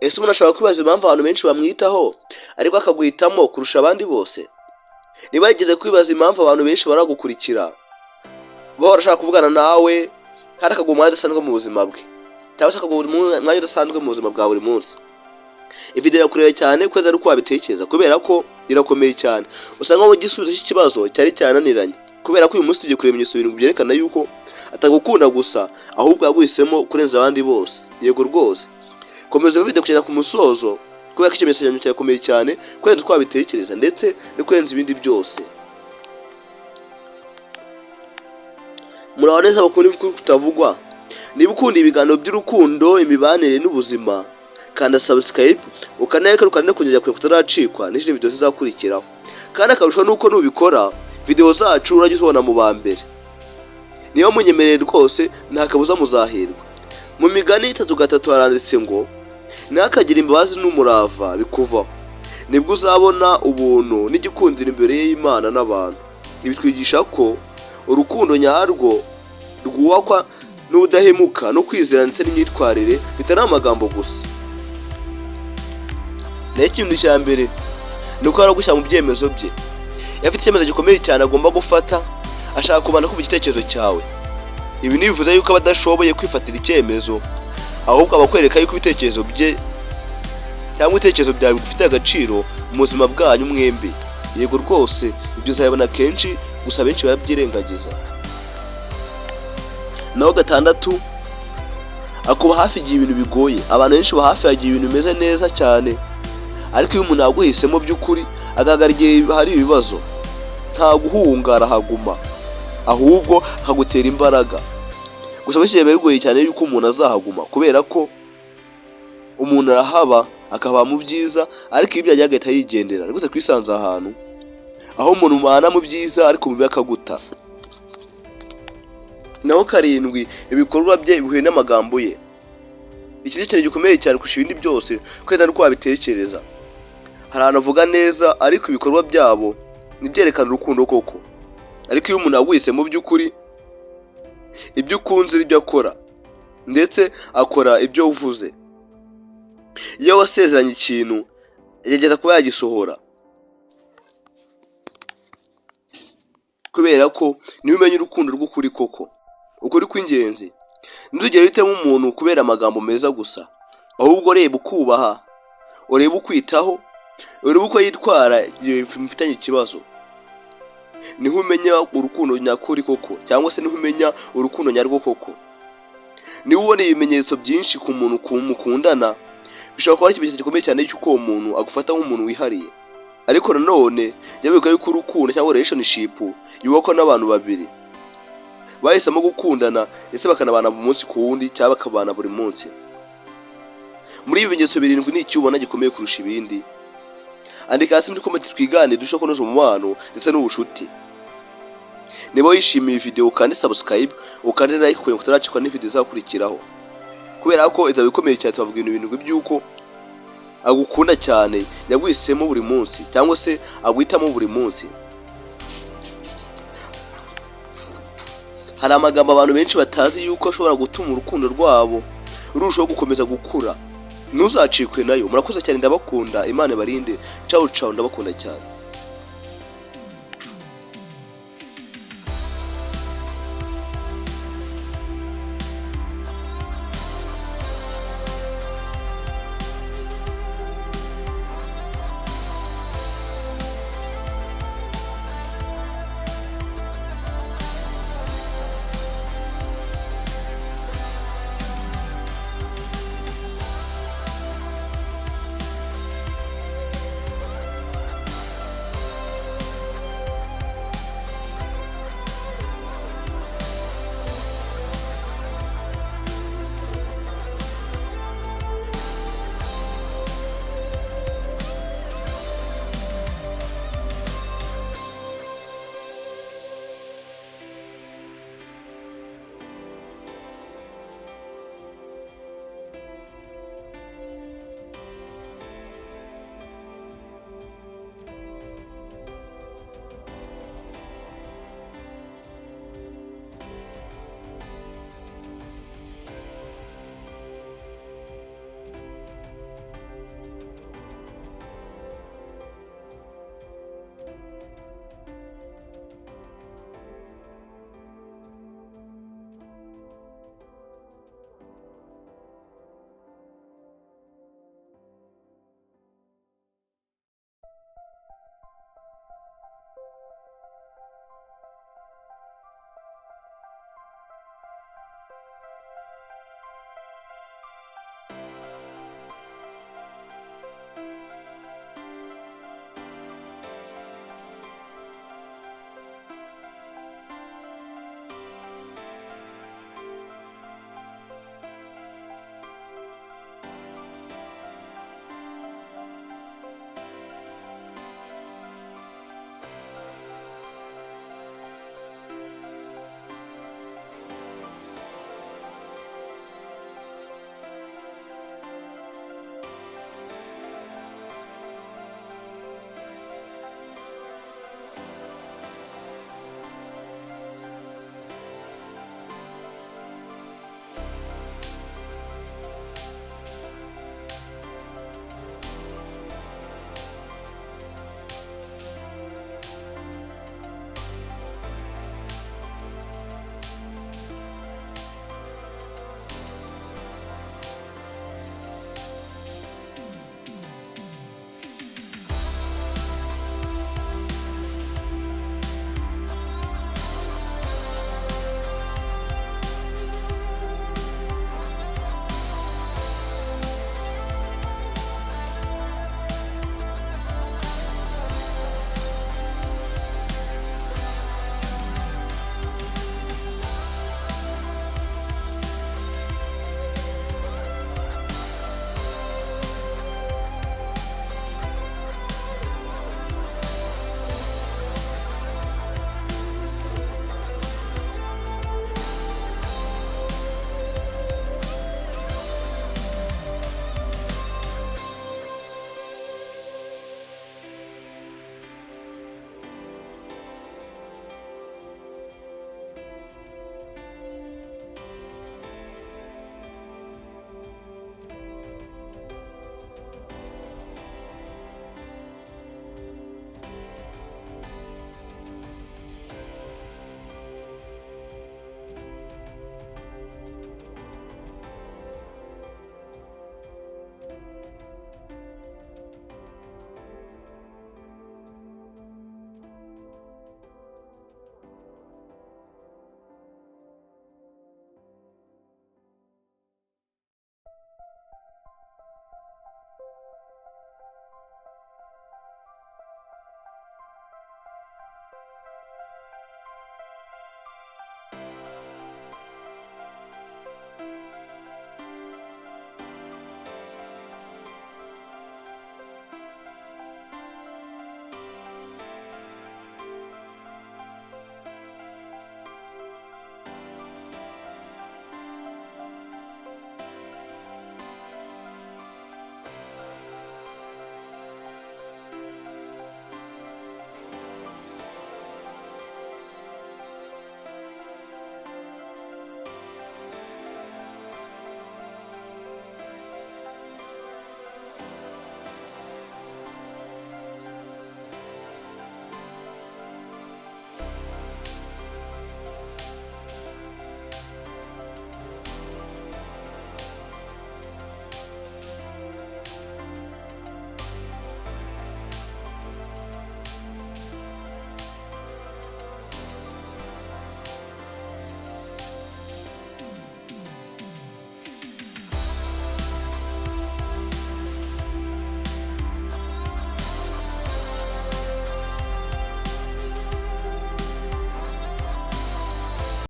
ese umuntu ashobora kwibaza impamvu abantu benshi bamwitaho ariko akaguhitamo kurusha abandi bose? Niba yigeze kwibaza impamvu abantu benshi baragukurikira bahora ashaka kuvugana nawe kandi akaguha umwanya udasanzwe mu buzima bwe, cyangwa se akaguha umwanya udasanzwe mu buzima bwa buri munsi? Ivideo irakureba cyane kweza ari uko wabitekereza, kubera ko irakomeye cyane. Usanga mu gisubizo cy'ikibazo cyari cyananiranye, kubera ko uyu munsi tugiye kureba ibimenyetso bintu byerekana yuko atagukunda gusa, ahubwo yaguhisemo kurenza abandi bose. Yego rwose, komeza video kugeza ku musozo, kubera ko ikimenyetso cyanyu cyakomeye cyane kwenza uko wabitekereza ndetse no kwenza ibindi byose. Muraho neza bakunda ibikuru kutavugwa. Niba ukunda ibiganiro by'urukundo, imibanire n'ubuzima, kanda subscribe ukanayeka rukanda kugeza kure kutaracikwa n'izindi video zizakurikiraho. Kandi akarusho nuko nubikora video zacu uragizobona mu bambere. Niba munyemereye rwose nta kabuza muzahirwa. Mu migani 3:3 haranditse ngo ntakagira imbabazi n'umurava bikuvaho, nibwo uzabona ubuntu n'igikundiro imbere y'Imana n'abantu. Ibitwigisha ko urukundo nyarwo rwubakwa n'ubudahemuka no kwizera ndetse n'imyitwarire bitari amagambo gusa. N'ikintu cya mbere nuko aragushyira mu byemezo bye. Yafite icyemezo gikomeye cyane agomba gufata, ashaka kubana ku gitekerezo cyawe. Ibi nibivuze yuko abadashoboye kwifatira icyemezo, ahubwo abakwereka yuko ibitekerezo bye cyangwa ibitekerezo byawe bifite agaciro mu buzima bwanyu mwembi. Yego rwose, ibyo uzabona kenshi gusa benshi barabyirengagiza. Naho 6, akuba hafi igihe ibintu bigoye. Abantu benshi bahafi yagiye ibintu bimeze neza cyane, ariko iyo umuntu yaguhisemo by'ukuri agagara igihe hari ibibazo, nta guhungara haguma, ahubwo hagutera imbaraga. Gusa bishye bigoye cyane yuko umuntu azahaguma, kubera ko umuntu arahaba akaba mu byiza, ariko ibyo yagahita yigendera. Ariko twisanze ahantu aho umuntu umana mu byiza ariko mu bakaguta. Naho 7, ibikorwa bye bihuye n'amagambo ye. Iki ni ikintu gikomeye cyane kurusha ibindi byose, kwenda nuko wabitekereza. Hari abantu avuga neza ariko ibikorwa byabo nibyerekana urukundo koko. Ariko iyo umuntu aguhisemo by'ukuri, ibyo ukunze ibyo akora, ndetse akora ibyo uvuze. Iyo wasezeranye ikintu yageza kuba yagisohora, kubera ko niba umenya urukundo rw'ukuri koko, ukuri kw'ingenzi. Ntuzigere uhitamo umuntu kubera amagambo meza gusa, ahubwo reba ukubaha, ureba ukwitaho, ureba uko yitwara igihe mufitanye ikibazo. Niho umenya urukundo nyakuri koko, cyangwa se niho umenya urukundo nyarwo koko. Niba ubona ibimenyetso byinshi ku muntu kumukundana, bishobora kuba ari ikimenyetso gikomeye cyane cy'uko uwo muntu agufata nk'umuntu wihariye. Ariko nanone yabivuga yuko urukundo cyangwa relationship yubakwa n'abantu babiri bahisemo gukundana ndetse bakanabana mu munsi ku wundi, cyangwa bakabana buri munsi. Muri ibi bimenyetso 7 ni iki ubona gikomeye kurusha ibindi? Andika hasi muri comment twigane dushaka kunoza umubano ndetse n'ubushuti. Niba wishimiye video kandi subscribe ukandi like kugira ngo utaracikwa n'video zakurikiraho, kubera ko bikomeye cyane. Tuvuga ibintu by'uko agukunda cyane, yaguhisemo buri munsi, cyangwa se aguhitamo buri munsi. Hari amagambo abantu benshi batazi yuko ashobora gutuma urukundo rwabo rurushaho gukomeza gukura. Ntuzacikwe nayo. Murakoze cyane, ndabakunda. Imana barinde. Ciao ciao, ndabakunda cyane.